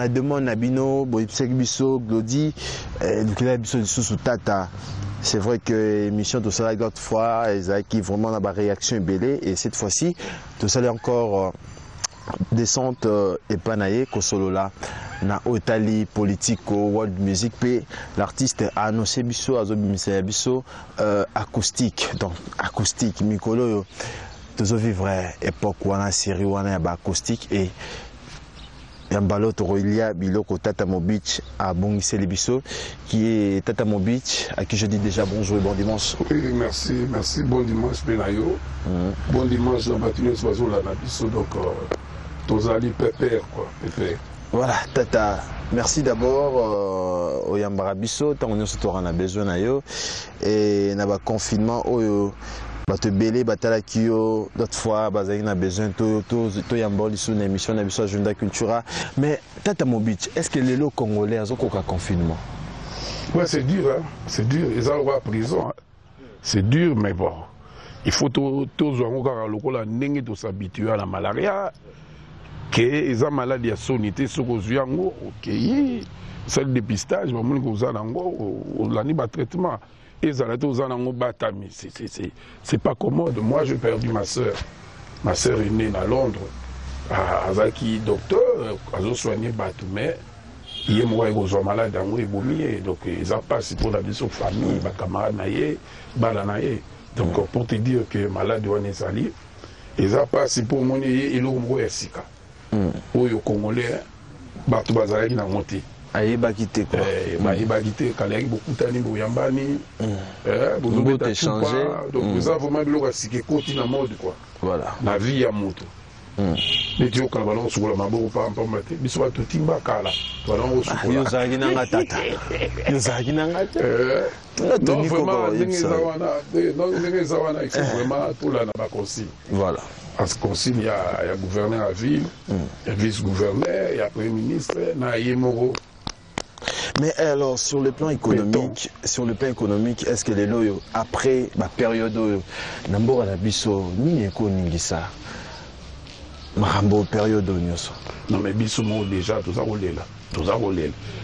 la demande Nabino, Boypsek Bisso, Glody, Lucas Bisso sous Tata. C'est vrai que l'émission de cela d'autres fois, qui vraiment a une réaction belée et cette fois-ci, tout ça est encore descente et panaye Kosolo là, na Otali politique world music p l'artiste a annoncé Bisso, Azobimisa Bisso acoustique, donc acoustique, Mikolo, tous vivre époque où on a série où on a acoustique et Yambalo Toroilia Biloko Tatamo Beach à Bongisele Bisso, qui est Tatamo Beach, à qui je dis déjà bonjour et bon dimanche. Oui, merci, merci, bon dimanche Benayo. Bon dimanche dans Batiné Soiseau là, Bisso, donc Tozali Pépère quoi, Pépère. Voilà, Tata, merci d'abord au Yambara Bisso, tant qu'on a besoin d'ailleurs, et n'a pas confinement, bato belé batala kio d'autres fois bazali na besoin to yamboli sur une émission na biso Agenda Cultura mais Tata Mobich est-ce que les lots congolais ont aucun confinement? Ouais, c'est dur hein, c'est dur, ils ont à prison hein. C'est dur mais bon il faut tous lokola ndenge to s'habituer à la malaria que ils ont maladie à sonité sur aux yango OK c'est le dépistage ba moni ko za nango la ni ba traitement. C'est pas commode. Moi, j'ai perdu ma soeur. Ma soeur est née à Londres. Azaki docteur, elle a soigné mais il est malade donc ils ont passé pour la famille, ma camarade donc pour te dire que malade on est sali, ils ont passé pour mon et l'homme Sika. Au Congolais, Batu Bazari n'a monté. Aïbakité quoi. Aïbakité, Kalek, beaucoup d'années, Bouyambani, vous avez changé. Donc vous avez vraiment le reste qui continue à mode quoi. Voilà. La vie à moto. Les dieux quand on sur le mabo pas en maté, mais soit tout timba kala. Voilà on reçoit. Yo zagi na tata. Yo zagi na ngata. Non vraiment les zawana il faut vraiment tout là na consigne. Voilà. Parce qu'on signe il y a gouverneur à ville, il y a vice-gouverneur, il y a premier ministre, na Yemoro. Mais alors sur le plan économique, est-ce que les loyaux après la période n'ambora na biso ni ko ningisa marambo période nyoso. Non mais biso mo déjà tout ça roler.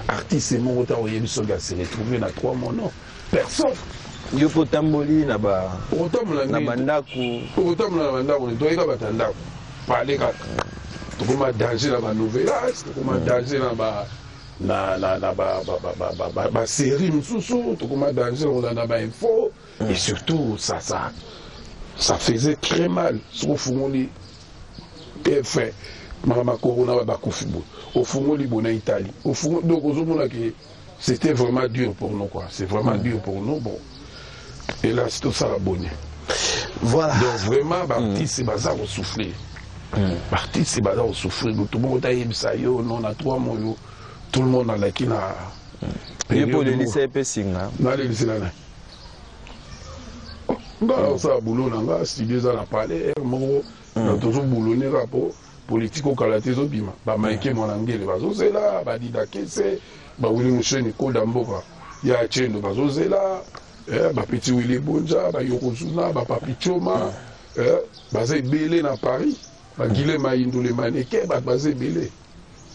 Artiste mo ta oye biso ga se retrouver na 3 mois non. Personne. Yo potamboli na ba na bandaku. Potambola na bandaku ni toyeka batanda. Parler ka. To kuma danger na ba nouvelle, to kuma danger na ba la série Moussou, tout comme danger, on en a info, et surtout ça faisait très mal. Au Fungoli, fait, Mama Corona va Kofibo, au Fungoli, bon Italie, au Fungoli, donc c'était vraiment dur pour nous, quoi. C'est vraiment dur pour nous, bon. Et là, c'est tout ça la bonne. Voilà. Donc vraiment, Baptiste, c'est bazar au souffler. Baptiste, c'est bazar au souffler. Tout le monde a eu ça, on a 3 mois. Tout le monde a la qui n'a. Et pour le lycée Pessinga. Dans le lycée là. Dans ça boulot là, studio ça la parler, mo dans toujours boulonner rapport politico kalaté zo bima. Ba maike mon angele bazo zela, ba didake c'est ba wili musheni ko damboka. Ya chendo bazo zela, ba petit Willy Bonja, ba Yokozuna, ba Papi Choma, ba zé belé dans Paris, ba Guilé Maïndou les mannequins, ba zé belé.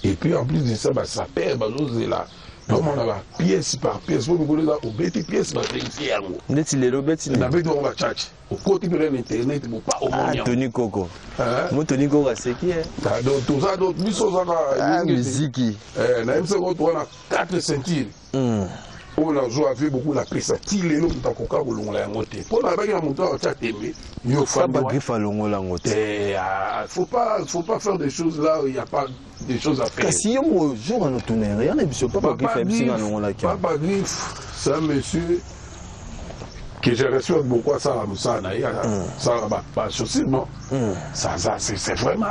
Et puis en plus de ça, ça perd, là. Donc on a pièce par pièce, vous voulez là, au bêtis pièce, bah c'est un mot. Net il est le bêtis. On avait on va chercher. Au côté de l'internet, vous pas au moins. Tony Coco. Moi Tony Coco c'est qui est? Donc tout ça, d'autres missions ça. Musique. Même si on a 4 ceintures. On a joué avec beaucoup la piste. Il est là, on a coca ou l'on l'a monté. Pour la bague à monter, on a chatté. Il faut pas faire des choses là où il n'y a pas des choses à faire. Si on joue en autonomie, rien n'est pas Papa Griffe, c'est un monsieur que je respecte beaucoup à ça, ça va pas socialement. Ça, c'est vraiment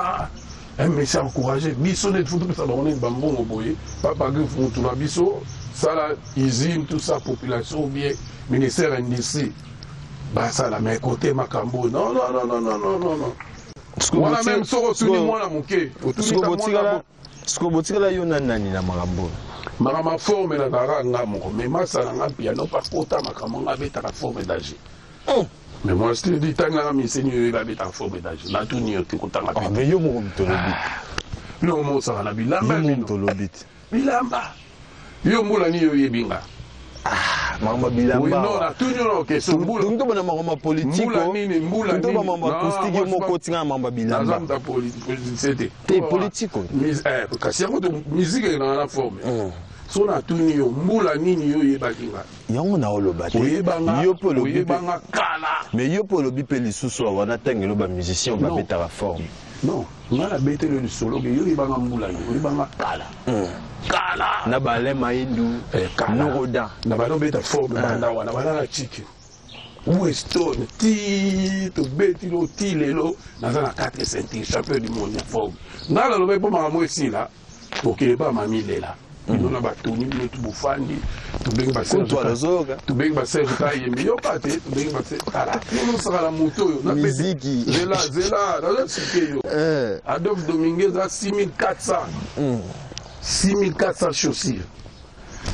un message encouragé. Bisso de foot, ça va on est bambou au boye. Papa Griffe, on tourne à Bisso. Ça, la usine, tout ça, population, ou bien ministère industrie. Bah, ça, la mais côté Macambo. Non. Moi, même, ça, moi, la mouké. Ce que vous tirez là, il y a un Macambo. Ma forme, la garanga, mais ma salanga, piano, pas kota, Macambo, avait ta forme d'âge. Mais moi, je te dis, tant que mes seigneurs, il avait ta forme d'âge. Là, tout n'y a que kota. Mais il y a mon Non, mon ça na bilamba. Bilamba. Yo mbula ni yo yebinga. Ah, mama bilamba. Oui, non, la tout non OK, so mbula. Donc to bana mama politique. Mbula nini, mbula nini. To bana mama acoustique mo kotinga mama bilamba. Dans la politique, c'était. T'es politique. Kasi yango de musique dans la forme. So na tout ni yo mbula nini yo yebakinga. Yango na oloba te. Yo polo yebanga kala. Mais yo polo bi pe lisusu wana tangelo ba musicien ba beta la forme. Non, on a bêté le solo, mais il y a un moulin, il y a un kala. Kala. Na balé maïdou, Noroda. Na balé bêta forme, na balé la chic. Où est Stone, Tito, Betilo, Tilelo, na la 4 centimes, champion du monde, forme. Na la lobé pour ma moi ici là, pour qu'il n'y ait pas ma mille là. Il y a un Tony, tu bouffandi, tu baies passer. Tu baies passer, tu baies passer, tu baies passer. Nous sommes à la moto. Musique. Zéla, Adolphe Dominguez a 6400. 6400 chaussures.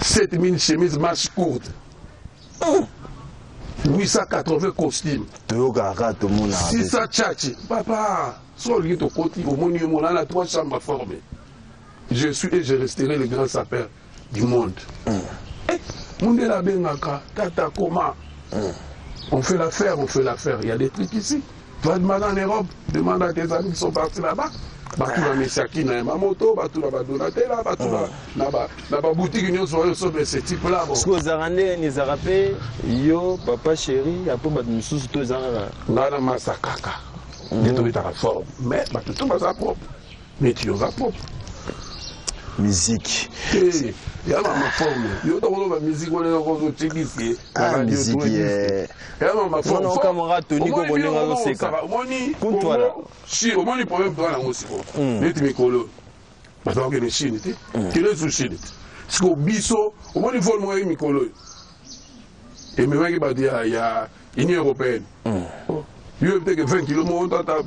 7000 chemises manches courtes. 880 costumes. 600 tchatchi. Papa, soit lui ton côté, au monument, on a 3 chambres formées. Je suis et je resterai le grand sapeur du monde. Mundela Bengaka, Tata Koma. On fait l'affaire, on fait l'affaire. Il y a des trucs ici. Tu vas demander en Europe, demande à tes amis qui sont partis là-bas. Batou la Messiaki, na ma moto, batou la Badonatella, batou la boutique, nous sommes sur ce type-là. Parce que vous avez des Arabes, yo, papa chéri, après nous sommes tous Arabes. Nana Masakaka. Des trucs à la forme. Mais batou tout à propre. Mais tu as propre. Musique. Il y a ma forme. Il y a ma musique, on est encore au Tchéquisé. Ah, musique. Il y a ma forme. On a un camarade Tony qui est au Seka. Comme toi là. Si, au moins, il peut même prendre la musique. Mais tu me colles. Parce que tu es Chine. Tu es sous Chine. Parce qu'au biso, au moins, il faut le moyen de colles. Et maintenant, il y a l'Union européenne. Il y a peut-être 20 km.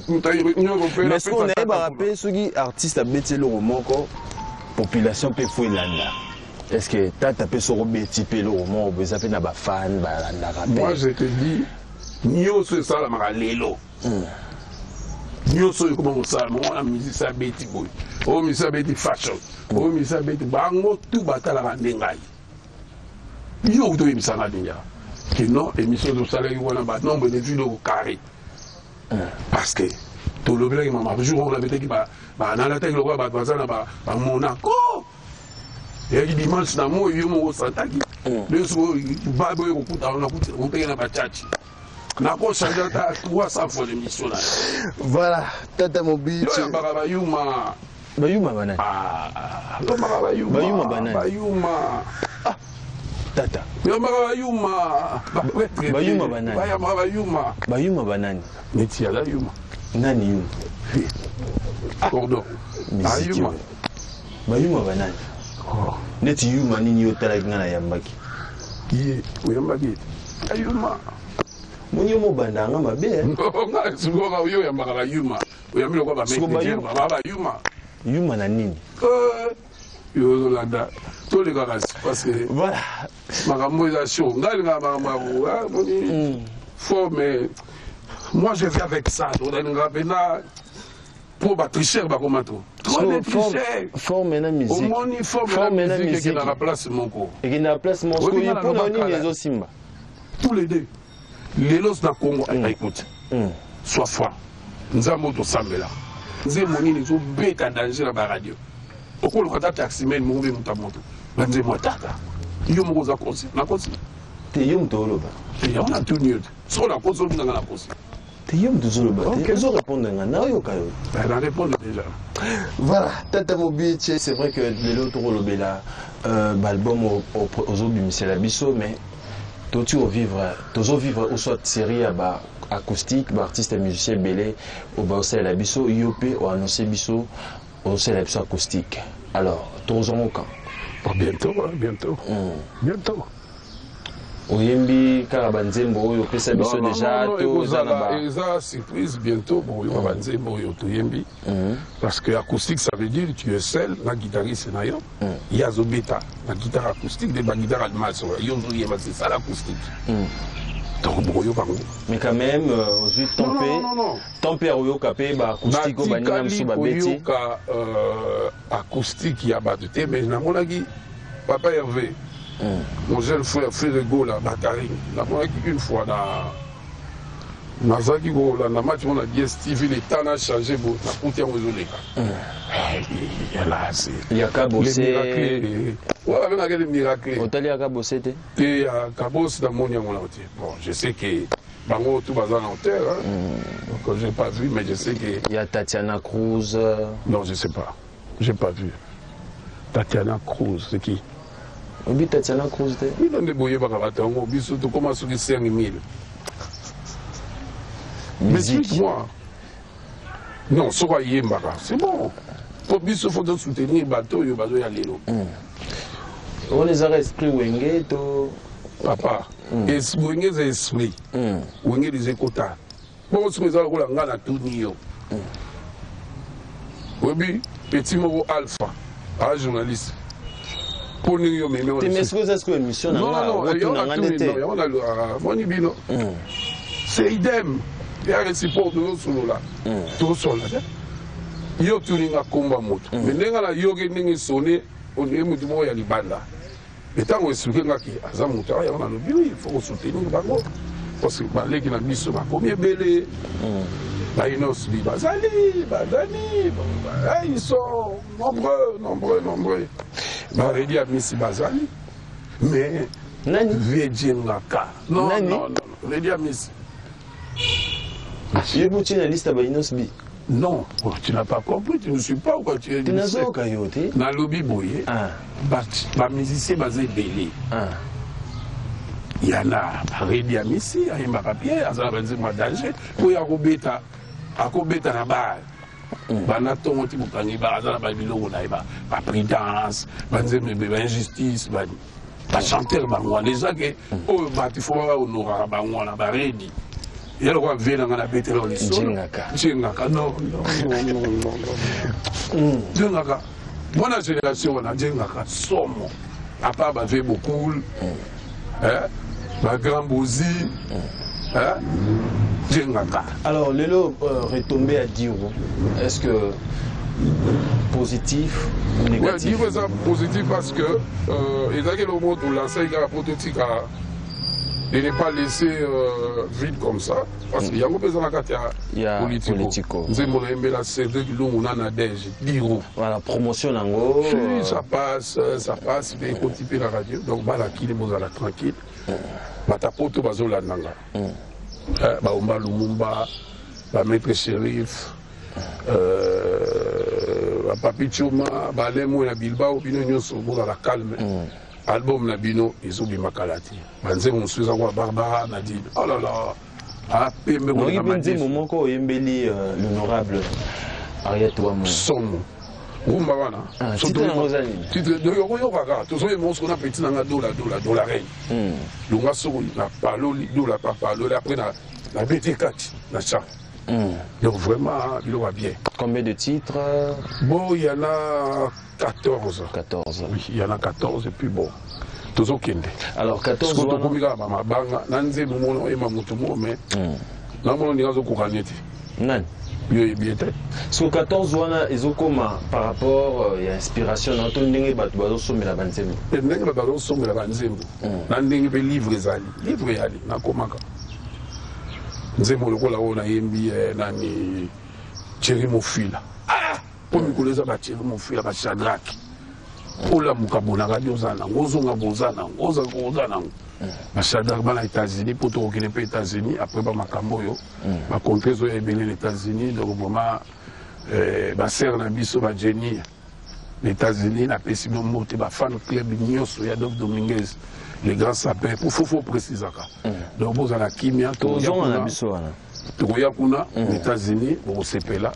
Mais est-ce qu'on a rappelé ceux qui artistes à mettre le roman, population peut fouiller là. Est-ce que tu as tapé sur le petit le roman, vous avez des fans, moi je te dis, nous sommes ça la maralelo. Nous sommes comme ça, la musique ça bêti boy. Oh musique ça bêti fashion. Oh musique ça bêti bango tout batala la nengai. Yo to émission na dinga. Que non émission de salaire wana ba nombre de vues au carré. Parce que tout le blé m'a jour on avait dit bah na la tête le roi bah bazana bah Monaco et il dimanche na mo yo mo santaki le soir ba boy ko kuta on paye na bachachi na ko changer ta 300 fois l'émission là. Voilà, tata mobile yo ba yuma banane lo ba yuma banane bayuma tata bayuma banane bayuma banane neti ya la yuma nani yuma cordon ayuma bayuma banane neti yuma nini yotala ngana yambaki ye oyambaki ayuma munyo mo bandanga mabe nga suko yo yambaka yuma oyambilo kwa ba meke ba yuma yuma na nini yo landa tous les gars parce que voilà maramboisation ngalga marambo mais moi je vis avec ça on a une rapena pour tricher ba komato trop de tricher forme na musique au moins forme na musique qui na place mon ko et qui na place mon ko il pour nini les osimba tous les deux les los na Congo écoute soit foi nzambo to sambela nzembo nini zo beta danger na ba radio okolo kata taximen mo be mutamoto banze motaka yo mo za kosi na kosi te yo mtolo ba te yo na tunyo so la kosi on na kosi te yo mtolo ba te zo répondre na yo kayo elle a répondu déjà. Voilà, tata mobile c'est vrai que lelo to lobela album aux obimisi la biso mais tu au vivre au soit série ba acoustique ba artiste musicien belé au ba aussi la biso IOP au annoncé biso au c'est la biso acoustique. Alors, tous en camp. Bientôt. Bientôt. Oyembi Karabanzembo yo pesa biso déjà to za surprise bientôt pour yo Karabanzembo yo to yembi parce que acoustique ça veut dire tu es seul la guitariste na yo il y a zobeta la guitare acoustique de la guitare allemande yo zo yema c'est ça l'acoustique donc boyo bango. Mais quand même aussi tempé oyo kapé ba acoustique ba ninga mso ba beti acoustique ya ba te mais na monaki papa Hervé mon jeune frère Frédéric là Bakari na monaki une fois nazaki ko la na match on a DSTV le temps a changé bo na compte en rezoleka là c'est il y a Kabosé ouais avec un miracle hôtel ya Kabosé te et à Kabos dans mon yango là bon je sais que bango tout bazan en terre que j'ai pas vu mais je sais que il y a Tatiana Cruz non je sais pas j'ai pas vu Tatiana Cruz c'est qui obi Tatiana Cruz te oui non de boye ba kabata ngo biso to comment sur 5000 mais dis-moi non soit yembaka c'est bon pour biso faut soutenir bateau yo bazo ya lelo on les a esprit wenge to papa wenge c'est esprit wenge des écouteurs bon ce que ça ko nga na tuni yo obi petit moko alpha un journaliste pour nous yo mais tu m'excuses est-ce que émission na non c'est idem il y a un support de l'eau là tout sol là yo tuninga komba moto mais nenga la yo ngi sonné on est mutu mo ya libanda et tant on explique ngaki aza moto ya na lobi il faut soutenir bango parce que baleki na biso ba combien belé ba inos bi bazali badani ils sont nombreux ba redi a misi bazali mais nani vejengaka non redi a misi tu es bouti na liste ba inos bi. Non, tu n'as pas compris, tu ne suis pas ou quoi tu es dit. Tu n'as pas compris. Dans le lobby boyé, les musiciens basés belé. Il y en a Rédi Amissi, il y a un papier, il y a un danger. Puis il y a un na bar. Banaton ti bukangi ba za ba biloko na ba prudence, ba nzembe ba injustice, ba chanteur ba ngwa déjà que oh ba ti faut ba honorer ba ngwa na ba Rédi. Il y a le roi Vélan à la bête dans les sols. Djengaka, non. Djengaka. Moi, la génération, on a Djengaka, somme. À part, bah, fait beaucoup. Bah, grand Bouzi. Djengaka. Alors, Lelo, retombé à Diro, est-ce que positif ou négatif? Oui, Diro est positif parce que, il y a le mot où la série a prototype de ne pas laisser vide comme ça, parce qu'il y a un peu de politico. Voilà, promotion nango. Ça passe, il faut typer la radio. Donc, balaki les mots à la tranquille. Batapoto bazola nanga. Baomba Lumumba, Maître Shérif, Papi Choma, Balemo et Bilbao, Bino Sobo dans la calme. Album Nabino, ils ont mis ma calati. Banze mon suza wa Barbara Nadine. Oh là là. Ah pembe ko na mati. Moment ko yembeli l'honorable Ariette Ouammar. Somo. Ngumba wana. Titre na ngozali. Titre de yo kaka. To so monstre na petit na dola reine. Lunga so na palo dola papa dola après na BT4 na cha. Donc vraiment, il va bien. Combien de titres? Bon, il y en a 14. 14. Oui, il y en a 14 et puis bon. Tous au Kende. Alors 14. Parce que tu peux ma banga, nanze momo et ma mutumo mais. Là mon on ira au Kouraneti. Nan. Bien bien. Sur 14 wana ezokoma par rapport à inspiration na to ndenge batu bazosomela banzembo. Ndenge bazosomela banzembo. Na ndenge be livre ezali. Livre yali na komaka. Nzembo lokola ona yembi nani Thierry Mofila. Pour me coller ça ba Thierry Mofila ba Shadrach. Ola mukabona radio zana, ngozonga bozana, ngozana. Ba Shadrach ba na États-Unis pour to okine pe États-Unis après ba makambo yo. Ba contrezo ya ebele les États-Unis donc vraiment ba sœur na biso ba Jenny les États-Unis na pesi mo te ba fan club nyoso ya Dov Dominguez. Les grands sapins, il faut préciser ça. Donc, vous avez la kimia, les États-Unis, au CPLA,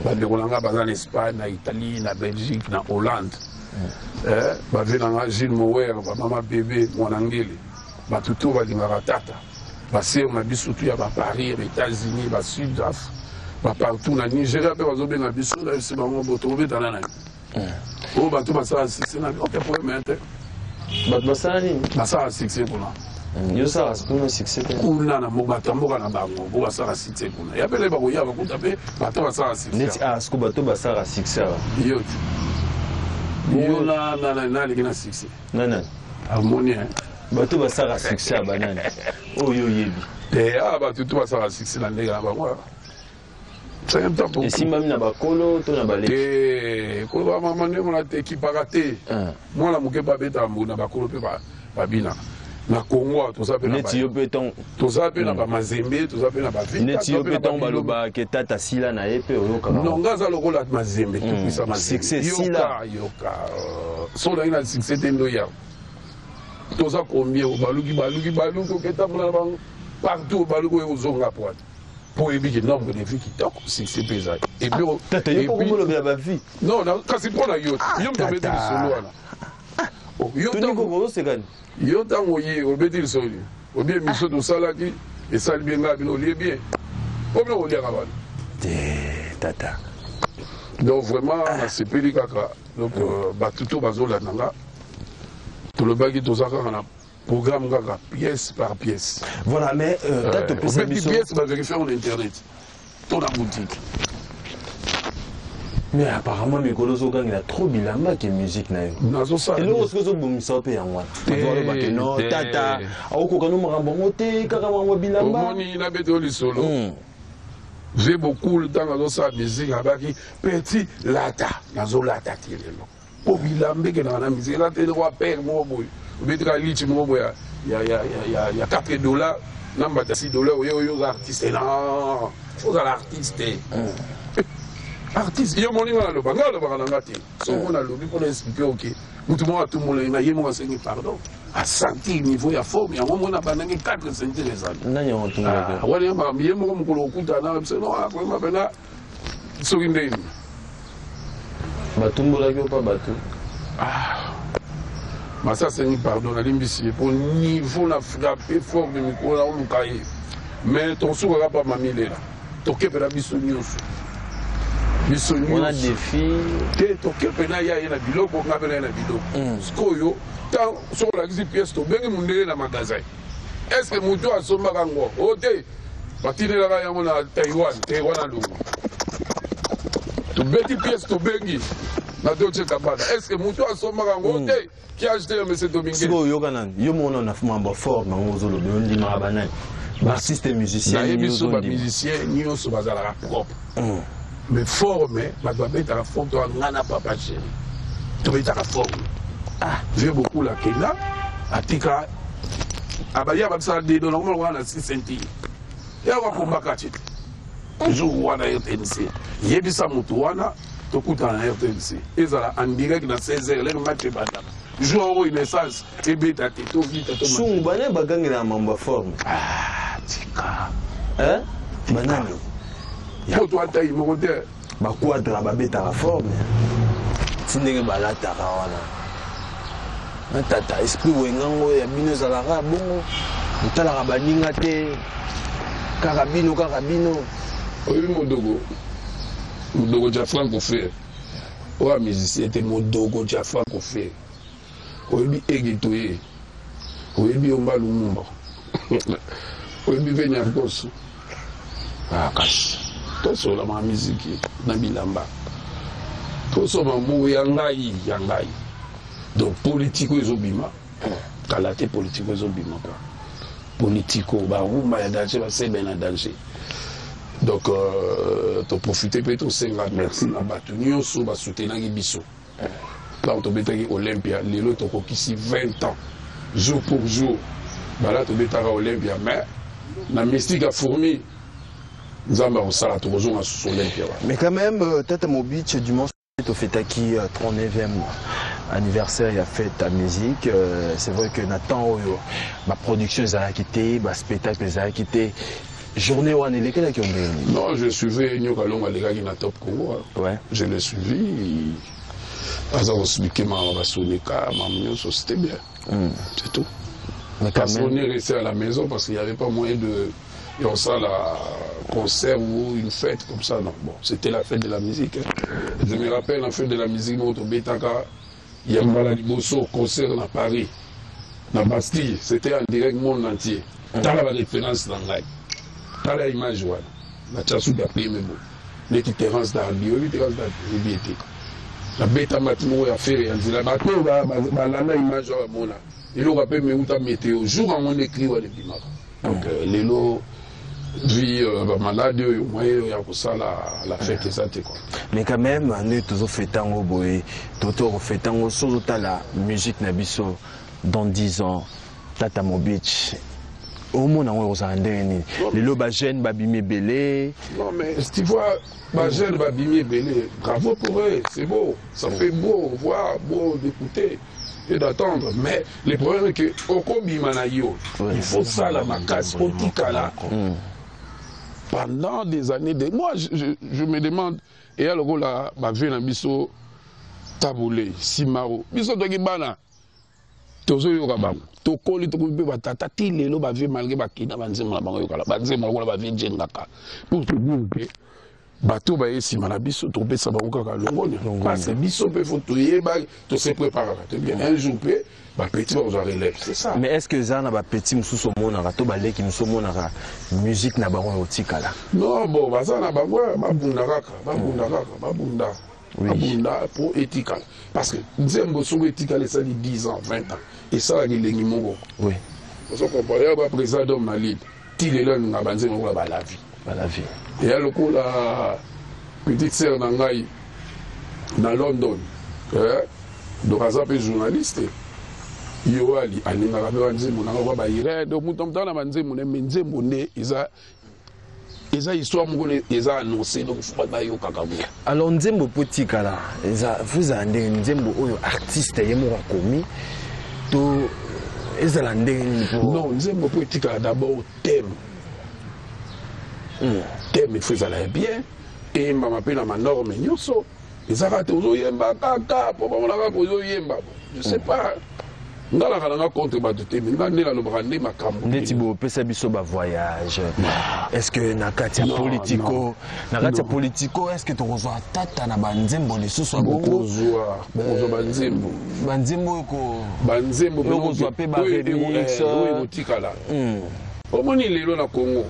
en Espagne, en Italie, en Belgique, en Hollande. Gilles Mouer, maman bébé, mon angele, tout va dire tata. C'est on a vu surtout à Paris, les États-Unis, au Sud-Af, partout, en Nigeria, c'est bon, on va trouver dans la nappe. Oh, tout ça, c'est un problème. Basara succès pour Yo ça a succès. Kuna na mobatamboka na bango, bo basala succès kuna. Ya pele ba ko ya ba kuta pe, bato basala succès. Net a ce que bato basala succès. Yo. Yo na les gars succès. Non. Harmonie. Bato basala succès banane. Oh yo yebi. Eh bato tout basala succès na ndega ba kwa. C'est un temps pour. Et si même na bakolo to na balé. Eh ko ba mama ndemo na te ki paraté. Moi la muke ba beta mbu na bakolo pe ba bina. Na Congo to ça pe na. Neti yo peton. To ça pe na ba mazembe, to ça pe na ba vita. Neti yo peton baloba ke tata sila na epe oyoka. Non ngaza lokola mazembe tout puissant mazembe. Succès sila. Yoka. So la ina succès tendo ya. To ça combien o baluki ko keta mona bango. Partout baluko yo zonga poate. Pour éviter le nombre de filles qui toquent, c'est pesant. Et puis, t'as eu pour le bien la vie. Non, quand c'est pour la yacht, il y a un peu de solo. Il y a un peu de solo. Ou bien, Misso de Salaki, et ça, bien, on lit bien. Comment on lit avant? Tata. Donc, vraiment, c'est plus caca. Donc, tout bazo la nanga. Tout le bagage, tout ça, on a. Programme gaga, pièce par pièce. Voilà, mais on fait des pièces, on va vérifier en internet. Dans la boutique. Mais apparemment, mes collègues il a trop bilamba qui musique na yo. Et là, on se fait bon misope en moi. Non, tata. Au ko kanu marambongo te, kaka mwa bilamba. Omoni na beto li solo. J'ai beaucoup le temps dans sa musique abaki petit lata, nazo lata tilelo. Po bilambe ke na musique là te droit père mo boy. Betra lichi mo ya $4, namba $6 yo artiste non faut l'artiste artiste yo moni ngala lo bangala ngati so on a lobi pour expliquer OK mutu mo tout monde na yemo enseigner pardon à sentir niveau ya forme ya mo na banangi 4 cm les ans nanya on tout monde wali ma yemo mo ko kuta na se no ko ma bena so ngindeni batumbola ko pa batu mais ça c'est pardon, la limbici pour niveau la frappé fort de micro là on cahier. Mais ton sourd va pas m'amiler là. Toqué per la bisognoso. On a des filles. Toqué per na ya na bilo pour na na bilo. Skoyo, tant sur la pièce to bengi mundele na magasin. Est-ce que mutu asomba kango? Ote. Batine la ya mona Taiwan na lungu. To beti pièce to bengi. Na Dolce Gabbana. Est-ce que mutu asomba kango? Ote. Qui a acheté M. Dominguez? Si vous avez un membre fort dans le zolo, vous avez un banane. Artiste et musicien. Il y a des musiciens qui sont propres. Mais formé, je vais être la forme de Nana Papa Chéri. Tu vas être la forme. J'ai beaucoup la Kenya. Atika. Abaya Babsa de normalement on a 6 centimes. Et on va pour Bakati. Toujours on a RTNC. Yebisa Mutuana, Tokuta na RTNC. Et ça en direct dans 16h, le match est battu. Jour une essence, et bêta, tout vite, tout le monde. Banane bagang la mamba forme. Tika. Hein? Banane. Pour toi, taille, mon père. Bakuadra babeta la forme. Tindenge balata kawana. Tata, esprit wengango ya bino zalara bongo. Utala baninga te. Karabino. Oui, mon dogo. Mon dogo, j'ai franco fait. Ouais, musicien, c'était mon dogo, j'ai franco fait. Oyebi egitoye oyebi omba lumumba oyebi venya koso kashi toso la ma musique na bilamba toso mambu ya ngai donc politico ezobima kalate politico ezobima quoi politico ba rumba ya danger ba sebe na danger donc to profiter peut to senga merci na batu nyonso ba soutenir biso. Là, on a Olympia, les autres ont 20 ans, jour pour jour. Là, on a Olympia, mais la mystique a fourmi. Nous avons toujours sur Olympia. Mais quand même, Tata Mobich, dimanche, au Fetaki, 39e anniversaire, il a fait ta musique. C'est vrai que Nathan, ma production, les a quitté, ma spectacle, les a quitté. Journée où on est lesquels qui ont gagné? Non, je suivais Nyokalonga, les gars qui ont top Congo. Ouais. Je l'ai suivi. C'était bien. C'est tout. Parce qu'on est resté à la maison parce qu'il n'y avait pas moyen de. Et on sent la concert ou une fête comme ça. Non, bon, c'était la fête de la musique. Je me rappelle la fête de la musique, il y a Maladiboso, concert à Paris. la Bastille, c'était en direct monde entier. T'as la référence dans la t'as la image, voilà. La chassou d'appelé, mais bon. Les terrains d'Arbi, les terrains d'Arbi, la bête à Matimo a fait rien. La bateau, la image, voilà. Il aura pas mis où météo. Jour à mon écrit, on est bimar. Donc, les lots, vie malade, il y a pour ça la fête, ça, quoi. Mais quand même, nous, tous fait un boy, tous fait un sur la musique Nabiso dans 10 ans, Tata Mobich. Au monde, on va les lots jeunes, babimé belé. Non, mais si tu vois, jeunes, babimé belé, bravo pour eux, c'est beau. Ça fait beau, voir, beau d'écouter et d'attendre. Mais le problème est que, au Kobimanayo, il faut ça, la macasse, là. Pendant des années, moi, je me demande, et alors là, ma vie, la biso, taboulé, simaro, biso, bana. Tozo yoka bam to koli to kupe batata ti lelo ba vie malgré ba kina banze mo la bango yoka la banze mo la ba vie jengaka pour te dire que bato ba yesi mala biso to pesa ba kaka longoni parce que biso pe faut to yeba to se préparer te bien un jour pe ba petit ba relève c'est ça. Mais est-ce que ça na ba petit mususu mona to ba leki mususu mona musique na bango otikala non bon ba ça na bango ba bunda bunda oui. Pour éthical. Parce que Nzembo sont éthical ça dit 10 ans, 20 ans. Et ça, il est l'enimo. Oui. Parce qu'on peut pas président d'homme na libre. Il est là, nous avons la vie. La vie. Et alors, la petite sœur Nangaï, dans London, donc, elle est journaliste. Yoali, elle est en Nzembo, elle est en Nzembo, ils ont histoire ils ont annoncé donc il faut pas bailler au kakabou. Alors Nzembo Potikala, vous avez Nzembo artiste yemo commis to non Nzembo Potikala d'abord thème. Thème il faut ça bien et m'a m'appelle ma norme nyoso. Ils ont raté aux yemba kaka pour pas on a pas aux yemba. Je sais pas. Ngala kana contre batute ngane la lobrande makambo ndetibo pesa biso ba voyage est-ce que nakatia politico est-ce que tu reçois tata na banzembo lisusu bongo reçois banzembo ko banzembo reçoit pe ba remix oui botikala omoni lelo na Congo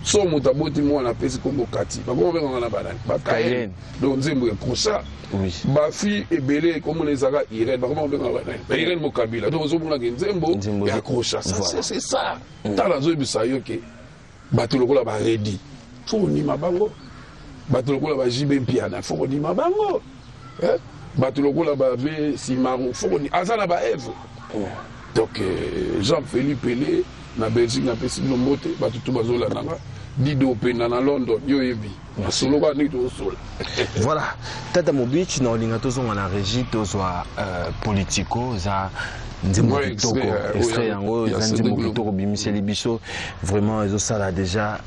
so mutaboti mwana pesi Congo kati bakoma benga na banani bakayen donc nzembo ya kosa oui ba fi ebele comme les aga Irène bakoma benga na banani Irène Mokabila donc zo mona nzembo ya kosa c'est ça tala zo bisayo ke bato lokola ba ready fo ni mabango bato lokola ba jibe mpiana fo ni mabango bato lokola ba ve simaro fo ni azana ba eve donc Jean-Philippe Pelé na Belgique na pesi lombote bato tout bazola nanga Dido pena na London yo yebi solo ba ni to solo. Voilà, Tata Mobich na olinga tozonga na régie tozwa politico za nzembo kitoko extrait yango za nzembo kitoko bimiseli biso vraiment ezo sala déjà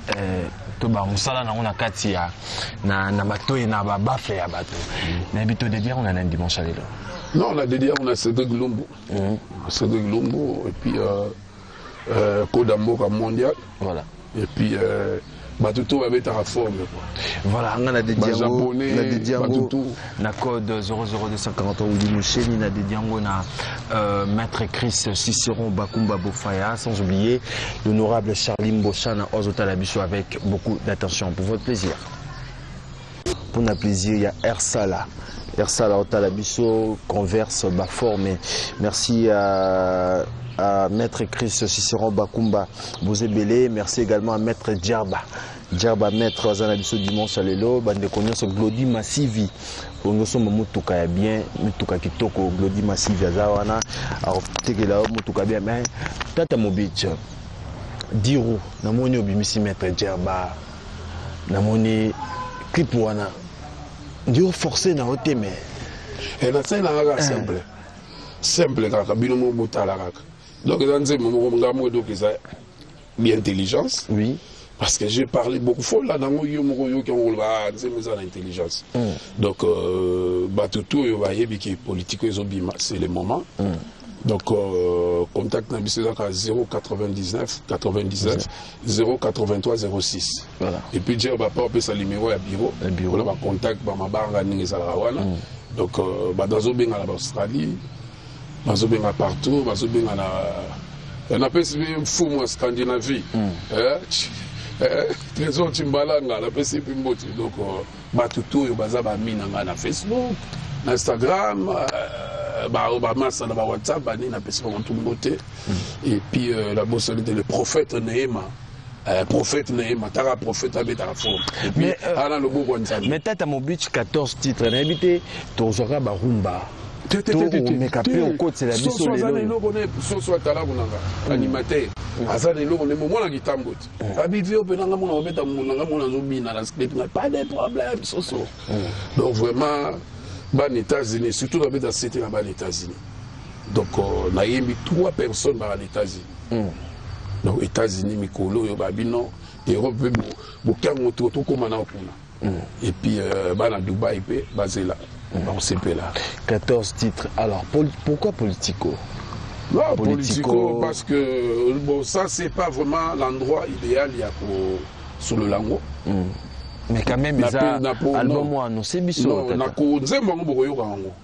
to ba musala na ona kati ya na bato na ba bafle ya bato na bito de dire on a un dimanche lelo. Non, on a dédié on a Cédric Lumbu. Cédric Lumbu et puis Kodamboka mondial. Voilà. Et puis Batuto avait ta forme. Voilà, on a dédié na code 00240 Oulimoucheni, na dédié na maître Chris Cicéron Bakumba Bofaya, sans oublier l'honorable Charlie Mbochana Ozotalabiso avec beaucoup d'attention pour votre plaisir. Pour notre plaisir, il y a Ersala. Ersala Otalabiso converse Baforme. Merci à Maître Chris Cicéron Bakumba Bozebele, merci également à Maître Djarba Maître Zanabiso Dimanche Alelo, bande connaissance Glody Massivi. Nous sommes mutuka ya bien, mutuka kitoko Glody Massivi azawana, alors tekela mutuka bien mais Tata Mobich Diru namoni obimisi Maître Djarba namoni clip wana ndio forcé na oteme. Et la scène est simple. Simple kaka bino mo botala kaka. Donc dans ce moment donc ça bien intelligence. Oui. Parce que j'ai parlé beaucoup fois là dans yo moko yo qui on va c'est l'intelligence. Donc batutu yo va yebi qui politique ils ont bima c'est le moment. Donc contact na biso à 099 97 083 06. Voilà. Et puis dire bah pas ça numéro à bureau. Là va contact ba mabanga ningi ça la wana. Donc dans zo benga la Australie bazobenga partout, bazobenga na on appelle ça un fou en Scandinavie. Trésor Timbalanga, la PC Pimbote. Donc, Batuto, Bazaba Mina na Facebook, na Instagram, Massa na WhatsApp, Bani na PC Pimbote. Et puis, la bosse de le prophète Nehema. Prophète Nehema, Tara prophète Abeta Fond. Et puis, Alain Lobo Gonzalo. Mais t'as mon but 14 titres, n'habité, Tozora Barumba. Mais capé au côté, c'est la biso animateur. Pas de problème. Donc vraiment, les États-Unis, surtout dans les États-Unis. Donc on a mis 3 personnes dans les États-Unis. Donc les États-Unis, Mikolo, Babino, Europe, et puis à Dubaï, basé là. On s'est là. 14 titres. Alors, pourquoi Politico? Non, Politico, parce que bon, ça, c'est pas vraiment l'endroit idéal sur le Lango. Mais quand même, il y a un album, c'est bizarre. Il y a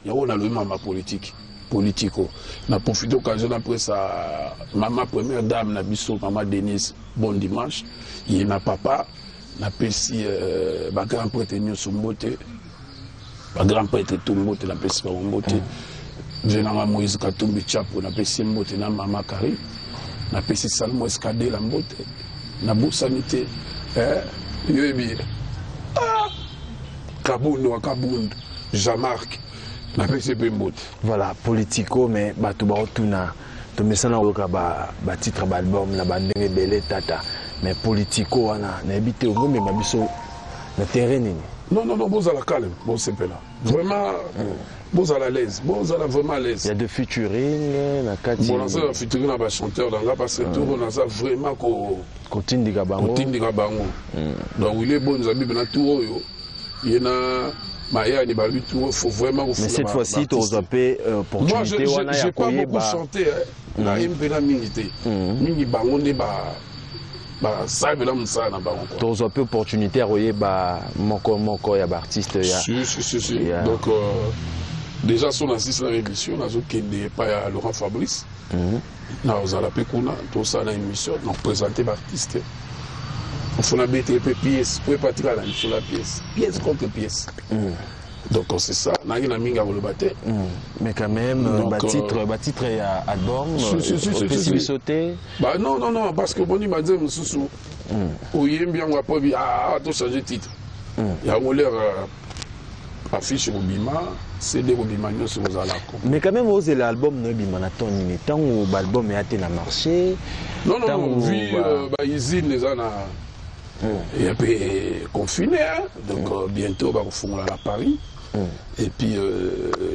le politique. Politico. On a profité de l'occasion après ça. Maman première dame, maman Denise, bon dimanche. Il y a papa, on a péci, grand prêtre Nyosumbote. Le grand prêtre Tumbote, la peste par Mbote. Venant Moïse Katumbi Chapo, la peste Mbote, na Mama Kari. La peste Salmo Escadé, la Mbote. La Boussamité. Yobi. Kabound, Kabound. Jean-Marc. La peste Mbote. Voilà, Politico, mais Batubarotuna. Tu mets ça dans le titre d'album, la bande rebelle Tata. Mais Politico, on a habité au monde, mais ma biso, le terrain. Non, vous allez calme, bon c'est pas là. Vraiment, vous allez à l'aise, vous allez vraiment à l'aise. Il y a de featuring, la Kati. Bon, on a featuring avec chanteur dans là parce que tout on a vraiment Continue de Gabango. Continue de Gabango. Donc il est bon, nous avons bien tout. Il y en a Maya ni balu tout, faut vraiment. Mais cette fois-ci, tu as opportunité. Moi, j'ai pas beaucoup chanté. Na impena minité. Mingi bango ne ba. Ça veut dire ça, tu as peu opportunité à voir mon artiste. Si. Donc, déjà, sur l'émission, on a pas Laurent Fabrice. Nous avons ça dans l'émission, nous présenter l'artiste. Il faut mettre des pièces, pour partir sur la pièce. Pièce contre pièce. Donc c'est ça, on a une minga le battre. Mais quand même, titre et album, sauter. Bah non, parce que bon, il m'a dit, Moussou, il bien, on va pas dire, tout changer de titre. Il y a l'air affiche au Bima, CD au Bima, nous sommes à la con. Mais quand même, osez l'album, nous Bima, tant où l'album est à marché. Non, vu, Izine, les gens et un peu confiné, donc bientôt, on va fondre à Paris. Et puis,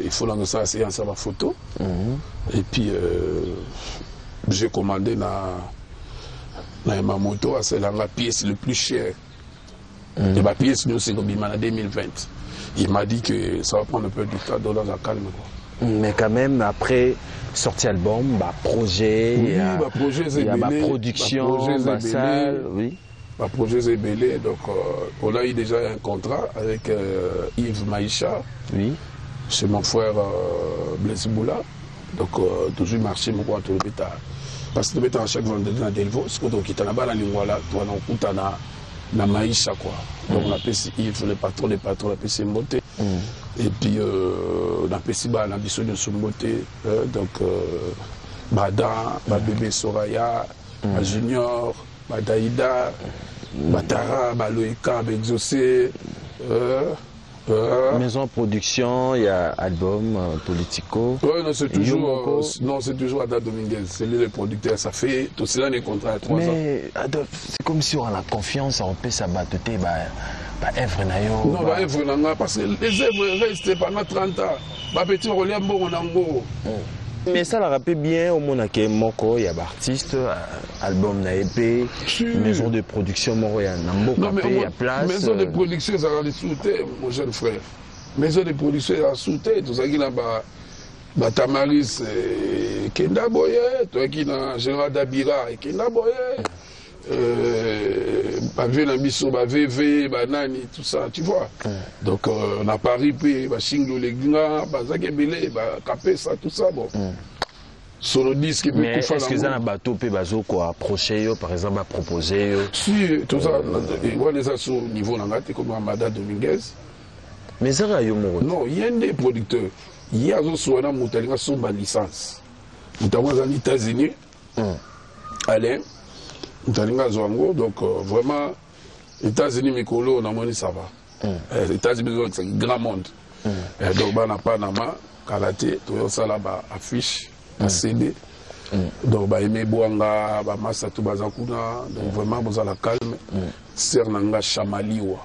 il faut lancer ça, séance à ma photo. Et puis, j'ai commandé ma moto, c'est la pièce le plus chère. Et ma pièce, nous, c'est comme en 2020. Il m'a dit que ça va prendre un peu du temps, dans la calme. Mais quand même, après sortie album, projet, oui, il y a ma production, ma salle, oui. Ma projet est belé, donc on a eu déjà un contrat avec Yves Maïcha, oui. Chez mon frère Blaise Boula. Donc toujours marché, mon roi, tout le béta. Parce que le béta à chaque vendredi dans Delvaux, ce qu'on quitte là-bas, là, on a na Maïcha, quoi. Donc on appelle Yves, le patron, on appelle Mbote. Et puis on appelle on a besoin de Mbote. Donc Bada, bébé Soraya, Junior. Daïda, Batara, Loïka, Exaucé. Maison de production, il y a album, Politico. Oui, non, c'est toujours Ada Dominguez, c'est lui le producteur. Ça fait tout cela des contrats à 3 ans. Mais c'est comme si on a la confiance, on peut s'abattre, œuvre nayo. Non, œuvre parce que les œuvres restent pendant 30 ans. Petit relais, bon, on a un beau. Mais ça la rappelle bien au monde que Moko, il y a artiste, album na EP, maison de production Moko, il y a Nambo, il y a place. Maison de production, ça va les souter, mon jeune frère. Maison de production, ça va souter, tout ça qui là-bas, Tamaris, Kenda Boye, toi qui na Général Dabira, Kenda Boye, Bisso, VV, Nani, tout ça, tu vois. Donc on a Paris, puis Shinglo Legna, Bazakebele, Kapesa, tout ça. Bon. solo disque mais est-ce que ça n'a bateau peut bazo quoi approcher par exemple à proposer si tout ça on les a sur niveau nangate comme Amada Dominguez mais ça a non il y a des producteurs il y a zo na mutalinga son ba licence mutalinga aux États-Unis allez mutalinga zongo donc vraiment États-Unis mikolo na moni ça va États-Unis c'est un grand monde donc bana Panama kalaté to ça là ba affiche à CD donc ba aimé boanga ba massa tout bazakuna donc vraiment vous la calme sernanga chamaliwa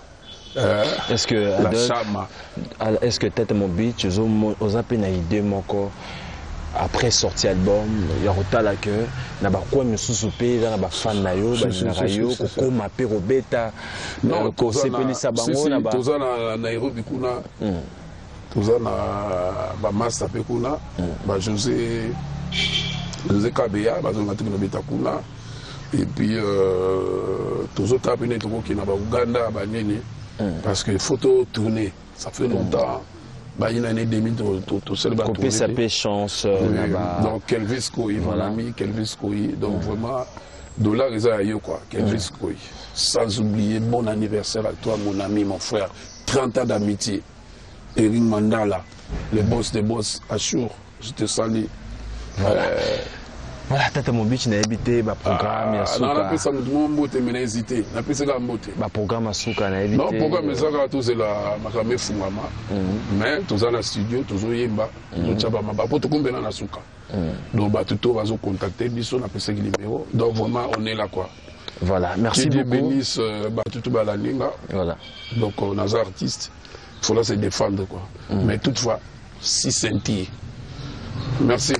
est-ce que la chama est-ce que tête mon beat aux appels na idée moko après sorti album ya rotala que na ba kwa misusu pe na ba fan na yo ba na rayo ko ma pe robeta non ko sepelisa bango na ba toza na Nairobi kuna toza na ba master pe kuna ba José Kabeya ba zonga tukino beta kuna et puis tozo tapine to ko kina ba Uganda ba nini parce que photo tourner ça fait longtemps bah il y a une année 2000 to seul ba tourner ça peut chance donc Kelvis Koyi mon ami Kelvis Koyi donc vraiment dollar ça yo quoi Kelvis Koyi sans oublier bon anniversaire à toi mon ami mon frère 30 ans d'amitié Eric Mandala, le boss des boss, Achour, je te salue. Voilà, tata mon bitch n'a habité ba programme ya suka. Non, on a ça mon mbote mais hésité. On a pris ça la mbote. Ba programme ya suka n'a habité. Non, programme ça tout c'est la makame fungama. Mais tous dans la studio, tous yemba, tous chaba maba poto kombena na suka. Donc ba tout va zo contacter biso na pesa numéro. Donc vraiment on est là quoi. Voilà, merci beaucoup. Dieu bénisse ba tout ba la ninga. Voilà. Donc on a des artistes. Il faut là se défendre quoi. Mais toutefois, si sentir. Merci.